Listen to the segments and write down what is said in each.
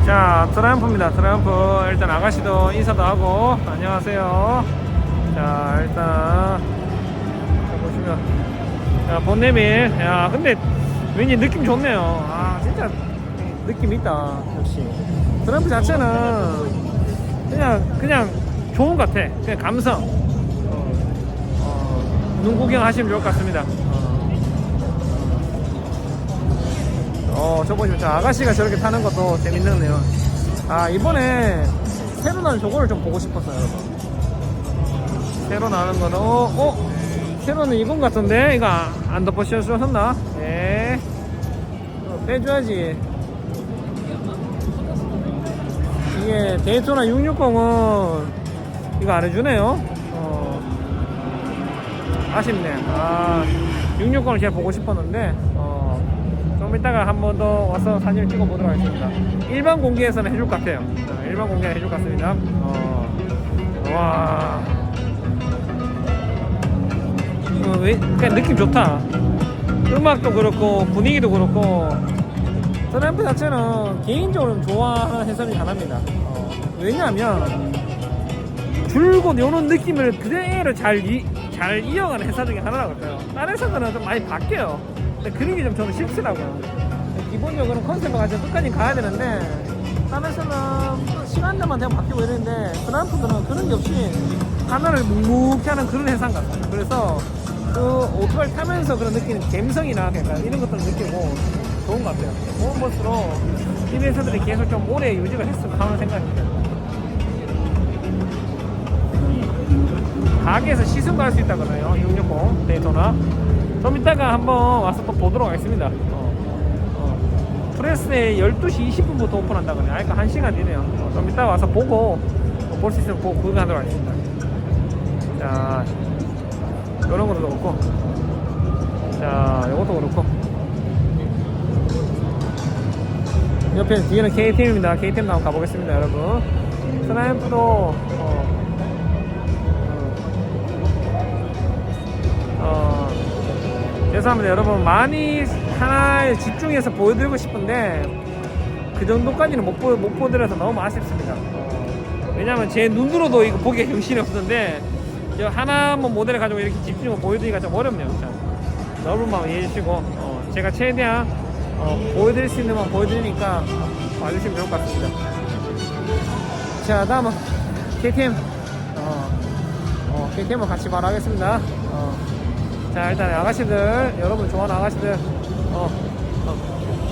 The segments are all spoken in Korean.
자, 트라이언프입니다. 트라이언프. 일단 아가씨도 인사도 하고, 안녕하세요. 자, 일단, 자, 보시면. 자, 본네밀. 야, 근데 왠지 느낌 좋네요. 아, 진짜 느낌 있다. 역시. 트라이언프 자체는 그냥 좋은 것 같아. 그냥 감성. 눈 구경 하시면 좋을 것 같습니다. 저 보시면 저 아가씨가 저렇게 타는 것도 재밌네요. 아, 이번에 새로 나는 저거를 좀 보고 싶었어요, 여러분. 새로 나는 거는 새로는 이건 같은데 이거 안 덮어씌워줬나? 예. 빼줘야지. 이게 데이토나 660은 이거 안 해주네요. 아쉽네. 아, 660을 제가 보고 싶었는데 좀 이따가 한 번 더 와서 사진을 찍어 보도록 하겠습니다. 일반 공개에서는 해줄 것 같아요. 일반 공개는 해줄 것 같습니다. 와, 그냥 느낌 좋다. 음악도 그렇고 분위기도 그렇고 트램프 자체는 개인적으로 좋아하는 해설이 하나입니다. 왜냐하면 줄곧 요런 느낌을 그대로 잘 이어가는 회사 중에 하나라고 해요. 다른 회사들은 좀 많이 바뀌어요. 근데 그런 게 좀 저는 싫더라고요. 기본적으로 컨셉을 가지고 끝까지 가야 되는데 다른 회사는 시간대만 되면 바뀌고 이러는데 트램프들은 그런 게 없이 하나를 묵묵히 하는 그런 회사인 것 같아요. 그래서 그 오토바이 타면서 그런 느끼는 감성이나 그러니까 이런 것들을 느끼고 좋은 것 같아요. 좋은 것으로 이 회사들이 계속 좀 오래 유지를 했으면 하는 생각입니다. 가게에서 시승 갈 수 있다거든요. 660 데이토나. 좀 이따가 한번 와서 또 보도록 하겠습니다. 프레스에 12시 20분부터 오픈한다거든요. 그러니까 1시간 뒤네요. 좀 이따가 와서 보고 볼 수 있으면 보고 구경하도록 하겠습니다. 자, 이런 것도 그렇고, 자, 이것도 그렇고, 옆에 뒤에는 KTM입니다. KTM도 한번 가보겠습니다, 여러분. 트라이언프도 죄송합니다 여러분, 많이 하나에 집중해서 보여드리고 싶은데 그 정도까지는 못 보여드려서 너무 아쉽습니다. 왜냐면 제 눈으로도 이거 보기가 정신이 없는데 하나 모델을 가지고 이렇게 집중해서 보여드리기가 좀 어렵네요. 참. 여러분 마음 이해해 주시고 제가 최대한 보여드릴 수 있는 만 보여드리니까 봐주시면 좋을 것 같습니다. 자, 다음은 KTM KTM을 같이 말하겠습니다. 자, 일단 아가씨들, 여러분 좋아하는 아가씨들,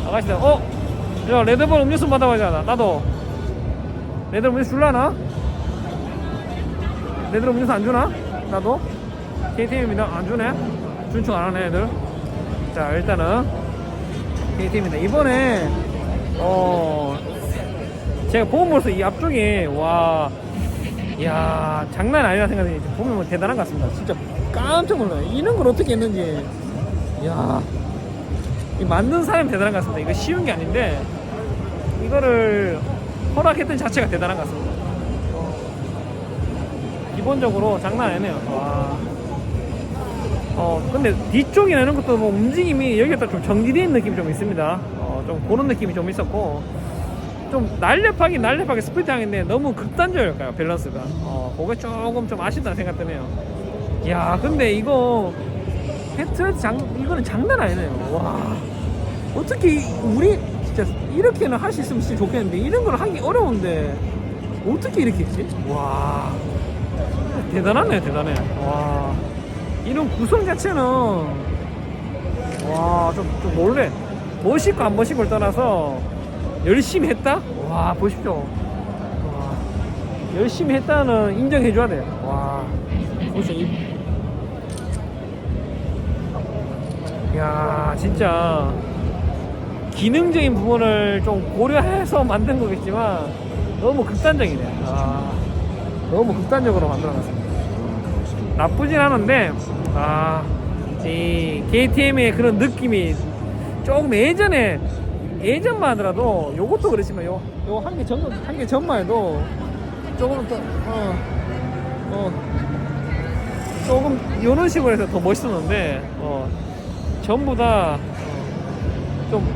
아가씨들, 야, 레드불 음료수 받아가잖아. 나도 레드불 음료수 줄라나? 레드불 음료수 안 주나? 나도 KTM입니다. 안 주네? 준척 안 하네 애들. 자, 일단은 KTM입니다. 이번에 제가 보면 벌써 이 앞쪽에 와, 이야, 장난 아니라 생각이 보면 대단한 것 같습니다. 진짜 깜짝 놀라요. 이런 걸 어떻게 했는지. 이야, 이 만든 사람이 대단한 것 같습니다. 이거 쉬운 게 아닌데 이거를 허락했던 자체가 대단한 것 같습니다. 기본적으로 장난 아니네요. 와. 근데 뒤쪽이나 이런 것도 뭐 움직임이 여기가 좀 정지되어 있는 느낌이 좀 있습니다. 좀 그런 느낌이 좀 있었고, 좀 날렵하게 스피드 향인데 너무 극단적일까요, 밸런스가. 그게 조금 좀 아쉽다는 생각 드네요. 야, 근데 이거 헤트레스 이거는 장난 아니네요. 와, 어떻게 우리 진짜 이렇게는 할 수 있으면 진짜 좋겠는데 이런 걸 하기 어려운데 어떻게 이렇게 했지? 와, 대단하네. 와, 이런 구성 자체는 와, 좀 놀래. 멋있고 안 멋있고를 떠나서 열심히 했다? 와, 보십시오. 와, 열심히 했다는 인정해줘야 돼요. 와, 보십시오. 야, 진짜 기능적인 부분을 좀 고려해서 만든 거겠지만 너무 극단적이네. 아, 너무 극단적으로 만들어놨습니다. 나쁘진 않은데 이 KTM의 그런 느낌이 조금 예전만 하더라도 요것도 그렇지만 요 한 개 전만 해도 조금 더 조금 요런 식으로 해서 더 멋있었는데 전부 다 좀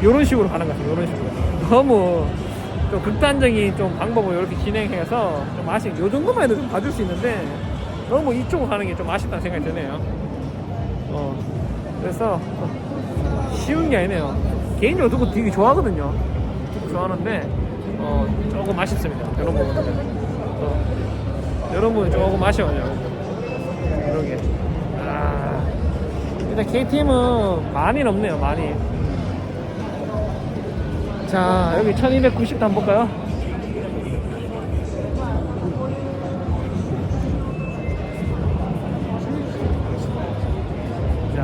요런 식으로 가는 것 같아요. 요런 식으로 너무 좀 극단적인 좀 방법을 이렇게 진행해서 좀 요 정도만 해도 좀 봐줄 수 있는데 너무 이쪽으로 가는 게 좀 아쉽다는 생각이 드네요. 그래서 쉬운 게 아니네요. 개인적으로 누구 되게 좋아하거든요. 되게 좋아하는데 조금 아쉽습니다. 이런 부분은 이런 부분이 조금 아쉬워요. 이렇게 일단 KTM은 많이 넘네요. 많이. 자, 여기 1290도 한번 볼까요? 자,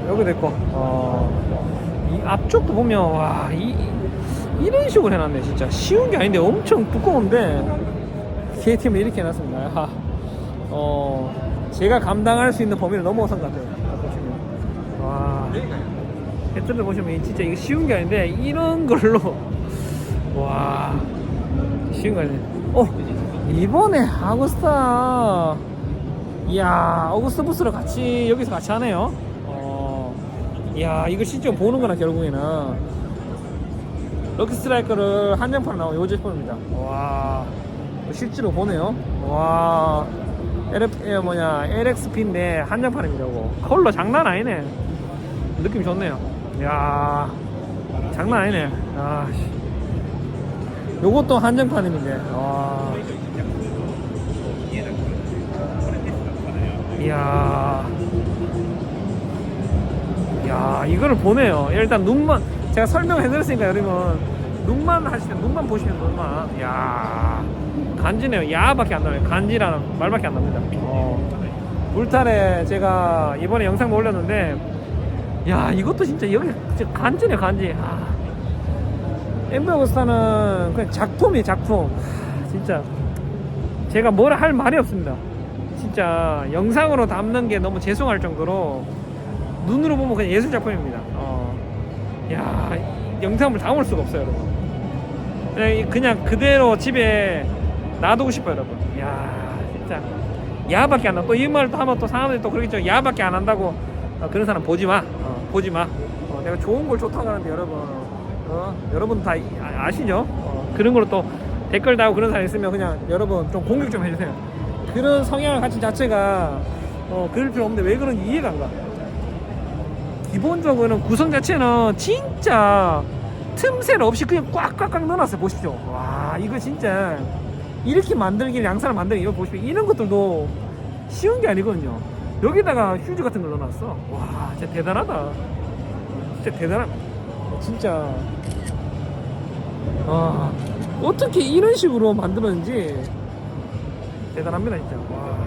여기 됐고 이 앞쪽도 보면 와 이런 식으로 해놨네. 진짜 쉬운 게 아닌데 엄청 두꺼운데 KTM을 이렇게 해놨습니다. 제가 감당할 수 있는 범위를 넘어선 것 같아요. 보시면 와 헤드를 보시면 진짜 이거 쉬운 게 아닌데 이런 걸로 와 쉬운 거 아니네. 이번에 아구스타 이야 어구스트 부스를 같이 여기서 같이 하네요. 이야 이거 실제 보는구나. 결국에는 럭키 스트라이커를 한정판 나온 요 제품입니다. 와 실제로 보네요. 와 LXP인데 한정판입니다. 컬러 장난 아니네. 느낌 좋네요. 이야 장난 아니네. 요것도 한정판인데 와 이야 이거를 보네요. 일단 눈만 제가 설명을 해드렸으니까 여러분 눈만 하실 때 눈만 보시면 눈만 이야 간지네요. 야밖에 안 나요. 간지라는 말밖에 안 납니다. 울타래 제가 이번에 영상 올렸는데 야 이것도 진짜 여기 진짜 간지네. 간지. 엠베어스타는 그냥 작품이에요. 작품. 진짜 제가 뭐라 할 말이 없습니다. 진짜 영상으로 담는 게 너무 죄송할 정도로 눈으로 보면 그냥 예술 작품입니다. 야 영상을 담을 수가 없어요 여러분. 그냥 그대로 집에 놔두고 싶어요 여러분. 야 진짜 야밖에 안 나. 또 이 말도 하면 또 사람들이 또 그러겠죠. 야밖에 안 한다고. 그런 사람 보지마. 보지마. 내가 좋은 걸 좋다고 하는데 여러분 여러분 다 아시죠? 그런 걸로 또 댓글 달고 그런 사람 있으면 그냥 여러분 좀 공격 좀 해주세요. 그런 성향을 가진 자체가 그럴 필요 없는데 왜 그런지 이해가 안 가. 기본적으로는 구성 자체는 진짜 틈새 없이 그냥 꽉꽉꽉 넣어놨어요. 보십시오. 와 이거 진짜 이렇게 만들기 양산을 만들기 이거 보십시오. 이런 것들도 쉬운 게 아니거든요. 여기다가 휴지 같은 걸 넣어놨어. 와 진짜 대단하다. 진짜 대단한. 진짜 어떻게 이런 식으로 만들었는지 대단합니다 진짜. 와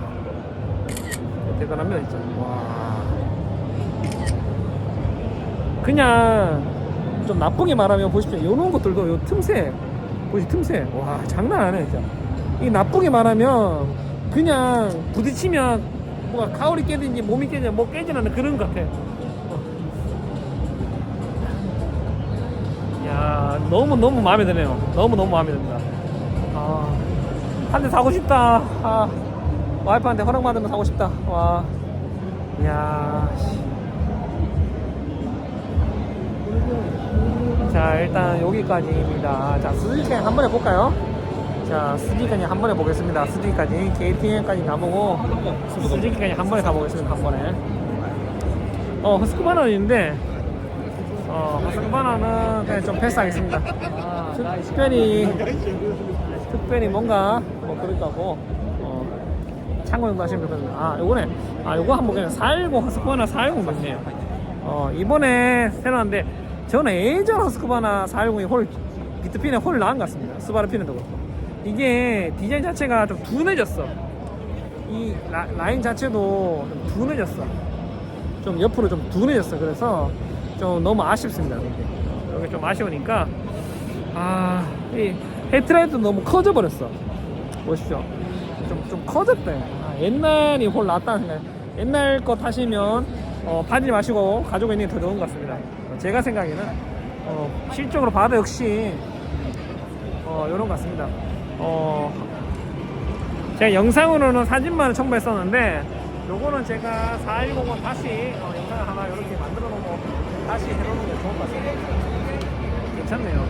대단합니다 진짜. 와 그냥 좀 나쁘게 말하면 보십시오. 요런 것들도 요 틈새 보시 틈새 와 장난 아니야 진짜. 이 나쁘게 말하면 그냥 부딪히면 뭐가 가오리 깨든지 몸이 깨지면 뭐 깨지는 그런 것 같아. 야 너무 마음에 드네요. 너무 마음에 듭니다. 한 대 사고 싶다. 와이프한테 허락받으면 사고 싶다. 와 이야 자 일단 여기까지입니다. 자 스즈키까지 한 번에 볼까요? 자 스즈키까지 한 번에 보겠습니다. 스즈키까지 KTM까지 가보고 스즈키까지 한 번에 가보겠습니다. 한 번에 허스크바나는 있는데 허스크바나는 그냥 좀 패스하겠습니다. 특별히 뭔가 뭐 그럴 거고 참고용도 하시면 되거든요. 요거네. 요거 한번 그냥 410 허스크바나 410 맞네요. 이번에 새로 한데 저는 예전 허스크바나 410이 홀 비트핀에 홀 나은 것 같습니다. 스바루 피는도 그렇고 이게 디자인 자체가 좀 둔해졌어. 이 라인 자체도 좀 둔해졌어. 좀 옆으로 좀 둔해졌어. 그래서 좀 너무 아쉽습니다. 여기 좀 아쉬우니까 이 헤드라이트도 너무 커져 버렸어. 보십시오. 좀 커졌대. 옛날이 홀 낫다는 생각. 옛날 거 타시면 파지 마시고 가지고 있는 게 더 좋은 것 같습니다. 제가 생각에는 실적으로 봐도 역시 이런 것 같습니다. 제가 영상으로는 사진만을 첨부했었는데 요거는 제가 410은 다시 영상을 하나 이렇게 만들어 놓고 다시 해놓는 게 좋은 것 같습니다. 괜찮네요.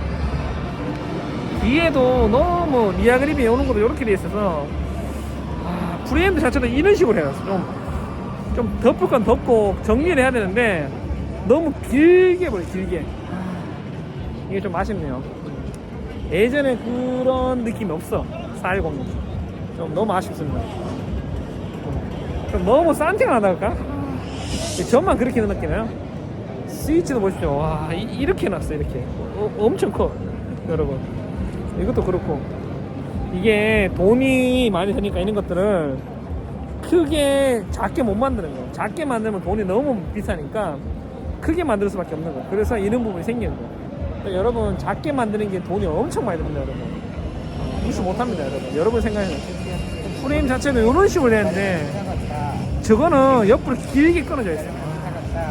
뒤에도 너무 리아 그립이 오는 것도 이렇게 돼 있어서 프레임 자체도 이런 식으로 해요. 좀 덮을 건 덮고 정리를 해야 되는데 너무 길게 버려 길게. 이게 좀 아쉽네요. 예전에 그런 느낌이 없어. 410이 좀 너무 아쉽습니다. 좀 너무 산티가 나달까? 저만 그렇게 느끼나요? 스위치도 보십시오. 와 이렇게 해놨어. 이렇게 엄청 커 여러분. 이것도 그렇고 이게 돈이 많이 드니까 이런 것들을 크게 작게 못 만드는 거예요. 작게 만들면 돈이 너무 비싸니까 크게 만들 수밖에 없는 거예요. 그래서 이런 부분이 생기는 거예요. 그러니까 여러분 작게 만드는 게 돈이 엄청 많이 듭니다. 여러분 무시 못합니다. 여러분 생각에는 프레임 자체도 이런 식으로 되는데 저거는 옆으로 길게 끊어져 있어요.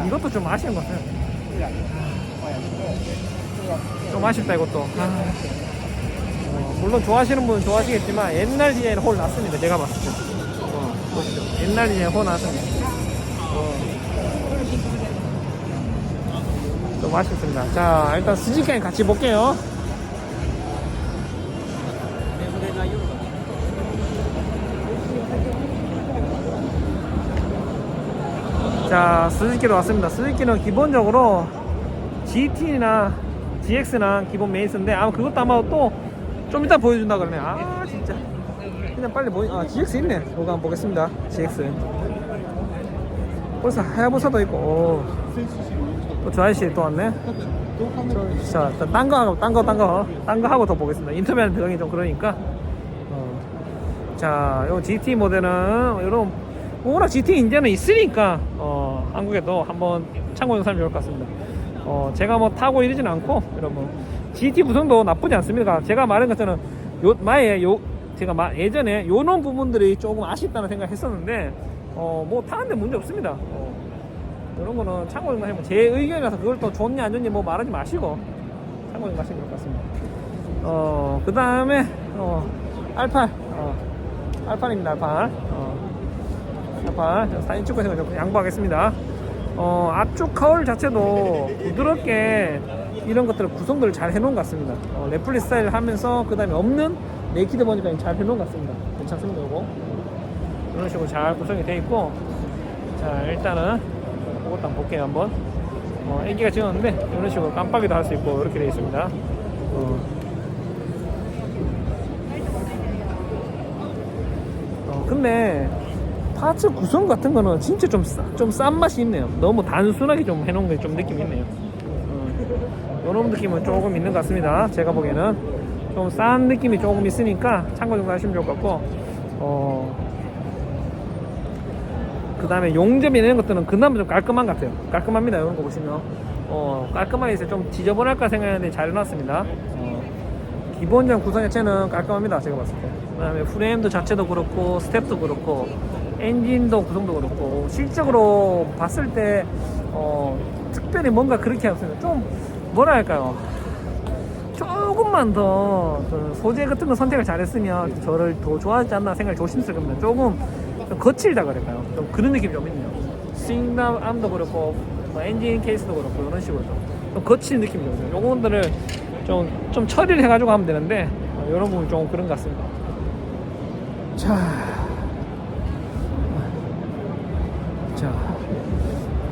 이것도 좀 아쉬운 것 같아요. 좀 아쉽다 이것도. 물론 좋아하시는 분은 좋아하시겠지만 옛날 디자인 홀 났습니다. 제가 봤을 때 보시죠. 옛날 디자인 홀 났습니다. 좀 아쉽습니다. 자 일단 스즈키랑 같이 볼게요. 자 스즈키도 왔습니다. 스즈키는 기본적으로 GT나 GX나 기본 베이스인데 아마 그것도 아마 또 좀 이따 보여준다 그러네. 진짜 그냥 빨리 GX 있네. 이거 한번 보겠습니다. GX 벌써 하야부사도 있고 또 저 아저씨 또 왔네. 자 딴 거 하고 더 보겠습니다. 인터뷰하는 들어가기 좀 그러니까 자 요 GT 모델은 이런 워낙 GT 인제는 있으니까 한국에도 한번 참고 영상이 좋을 것 같습니다. 제가 뭐 타고 이러진 않고 여러분 GT 구성도 나쁘지 않습니다. 제가 말한 것처럼 제가 예전에 요런 부분들이 조금 아쉽다는 생각을 했었는데 뭐 타는데 문제 없습니다. 이런 거는 참고 영상 해보면 제 의견이라서 그걸 또 좋냐 안 좋냐 뭐 말하지 마시고 참고 영상 하시면 좋을 것 같습니다. 그 다음에 알팔입니다. 알팔 사진 찍고 해서 좀 양보하겠습니다. 앞쪽 카울 자체도 부드럽게 이런 것들을 구성들을 잘 해놓은 것 같습니다. 레플리 스타일 하면서 그 다음에 없는 네이키드 버니까지 잘 해놓은 것 같습니다. 괜찮습니다. 이거 이런 식으로 잘 구성이 되어 있고 자 일단은 이것도 한번 볼게요. 한번 애기가 지었는데 이런 식으로 깜빡이도 할 수 있고 이렇게 되어 있습니다. 근데 파츠 구성 같은 거는 진짜 좀 싼 맛이 있네요. 너무 단순하게 좀 해놓은 게 좀 느낌이 있네요. 이런 느낌은 조금 있는 것 같습니다. 제가 보기에는 좀 싼 느낌이 조금 있으니까 참고 좀 하시면 좋을 것 같고 그 다음에 용접이 이런 것들은 그나마 좀 깔끔한 것 같아요. 깔끔합니다. 이런 거 보시면 깔끔하게 있어요. 좀 지저분할까 생각했는데 잘 해놨습니다. 기본적 구성 자체는 깔끔합니다. 제가 봤을 때. 그 다음에 프레임도 자체도 그렇고 스텝도 그렇고 엔진도 구성도 그렇고 실적으로 봤을 때 특별히 뭔가 그렇게 없습니다. 좀 뭐랄까요, 조금만 더 소재 같은 거 선택을 잘했으면 저를 더 좋아하지 않나 생각이 조심스럽습니다. 조금 좀 거칠다 그럴까요? 좀 그런 느낌이 좀 있네요. 스윙암도 그렇고 엔진 케이스도 그렇고 이런 식으로 좀 거친 느낌이 좀 있어요. 요것들을 좀 처리를 해가지고 하면 되는데 이런 부분 좀 그런 것 같습니다.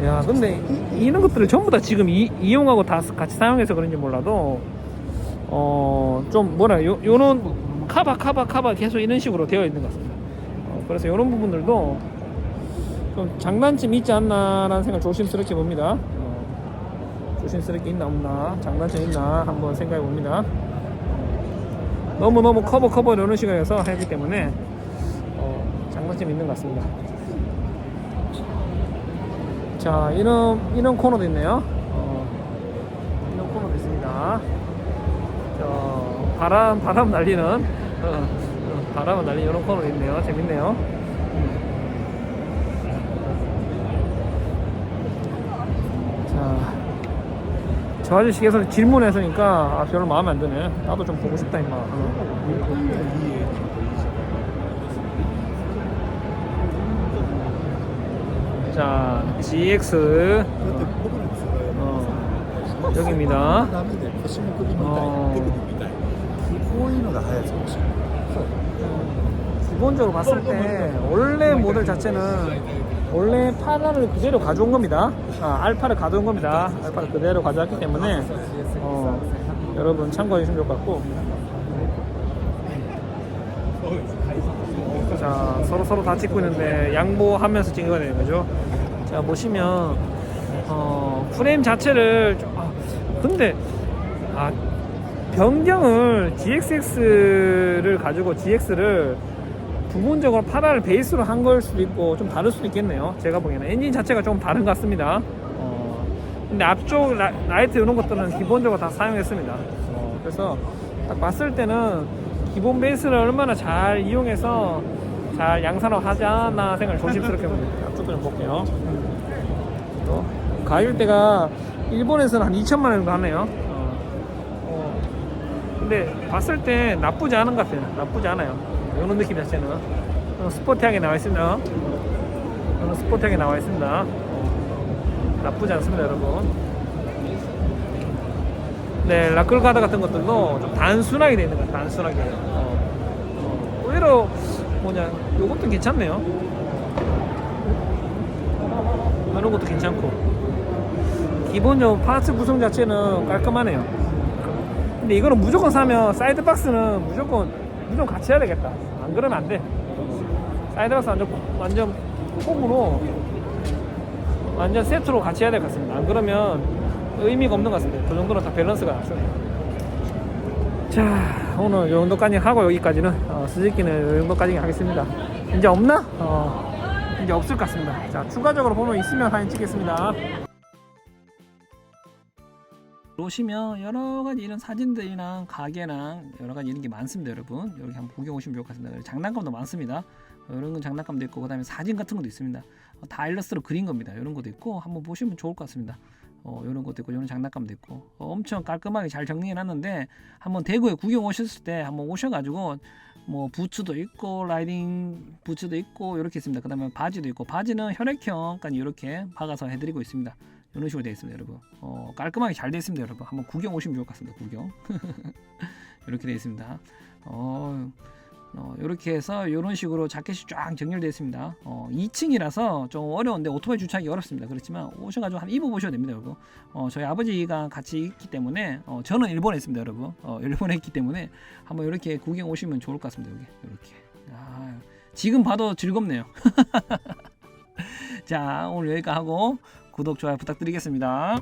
야 근데 이런 것들을 전부 다 지금 이용하고 다 같이 사용해서 그런지 몰라도 좀 요런 카바 계속 이런 식으로 되어 있는 것 같습니다. 그래서 이런 부분들도 좀 장단점이 있지 않나 라는 생각을 조심스럽게 봅니다. 조심스럽게 있나 없나, 장단점이 있나 한번 생각해 봅니다. 너무 커버 이런 식으로 해서 하기 때문에 장단점이 있는 것 같습니다. 자 이런 코너도 있네요. 이런 코너도 있습니다. 바람 날리는 바람을 날리는 이런 코너도 있네요. 재밌네요. 저 아저씨 계속 질문해서니까 별로 마음에 안 드네. 나도 좀 보고 싶다 임마. 자 GX 여기입니다. こういうのが流行るかもしれない。 기본적으로 봤을 때 원래 모델 자체는 원래 파라를 그대로 가져온 겁니다. 알파를 가져온 겁니다. 알파를 그대로 가져왔기 때문에 여러분 참고해 주시면 좋을 것 같고. 자, 서로 다 찍고 있는데 양보하면서 찍어야 되는 거죠. 자, 보시면 프레임 자체를 근데 변경을 GXX를 가지고 GX를 부분적으로 파라를 베이스로 한 걸 수도 있고 좀 다를 수도 있겠네요. 제가 보기에는 엔진 자체가 좀 다른 것 같습니다. 근데 앞쪽 라이트 이런 것들은 기본적으로 다 사용했습니다. 그래서 딱 봤을 때는 기본 베이스를 얼마나 잘 이용해서 잘 양산을 하지 않나 생각을 조심스럽게 봅니다. 앞쪽도 좀 볼게요. 또 가격대가 일본에서는 한 2천만 원 정도 하네요. 근데 봤을 때 나쁘지 않은 것 같아요. 나쁘지 않아요. 이런 느낌 자체는 스포티하게 나와 있습니다. 스포티하게 나와 있습니다. 나쁘지 않습니다, 여러분. 네, 라클 가드 같은 것들도 좀 단순하게 되어 있는 것 같아요. 단순하게. 의외로 요것도 괜찮네요. 이런 것도 괜찮고. 기본적으로 파츠 구성 자체는 깔끔하네요. 근데 이거는 무조건 사면 사이드 박스는 무조건 같이 해야 되겠다. 안 그러면 안 돼. 사이드 박스 완전 폼으로 완전 세트로 같이 해야 될 것 같습니다. 안 그러면 의미가 없는 것 같습니다. 그 정도는 다 밸런스가 맞습니다. 자, 오늘 이 정도까지 하고 여기까지는 스즈키는 이 정도까지 하겠습니다. 이제 없나? 이제 없을 것 같습니다. 자, 추가적으로 번호 있으면 사진 찍겠습니다. 오시면 여러가지 이런 사진들이랑 가게랑 여러가지 이런 게 많습니다. 여러분 여기 한번 구경 오시면 좋을 것 같습니다. 장난감도 많습니다. 이런 건 장난감도 있고 그 다음에 사진 같은 것도 있습니다. 다 일러스트로 그린 겁니다. 이런 것도 있고 한번 보시면 좋을 것 같습니다. 이런 것도 있고 이런 장난감도 있고 엄청 깔끔하게 잘 정리해 놨는데 한번 대구에 구경 오셨을 때 한번 오셔가지고 뭐 부츠도 있고 라이딩 부츠도 있고 이렇게 있습니다. 그 다음에 바지도 있고 바지는 혈액형까지 이렇게 박아서 해드리고 있습니다. 이런 식으로 되어 있습니다, 여러분. 깔끔하게 잘 되어 있습니다, 여러분. 한번 구경 오시면 좋을 것 같습니다. 구경. 이렇게 되어 있습니다. 이렇게 해서 이런 식으로 자켓이 쫙 정렬되어 있습니다. 2층이라서 좀 어려운데 오토바이 주차하기 어렵습니다. 그렇지만 오셔가지고 한번 입어보셔야 됩니다, 여러분. 저희 아버지가 같이 있기 때문에 저는 일본에 있습니다, 여러분. 일본에 있기 때문에 한번 이렇게 구경 오시면 좋을 것 같습니다, 여기. 이렇게. 지금 봐도 즐겁네요. 자, 오늘 여기까지 하고 구독, 좋아요 부탁드리겠습니다.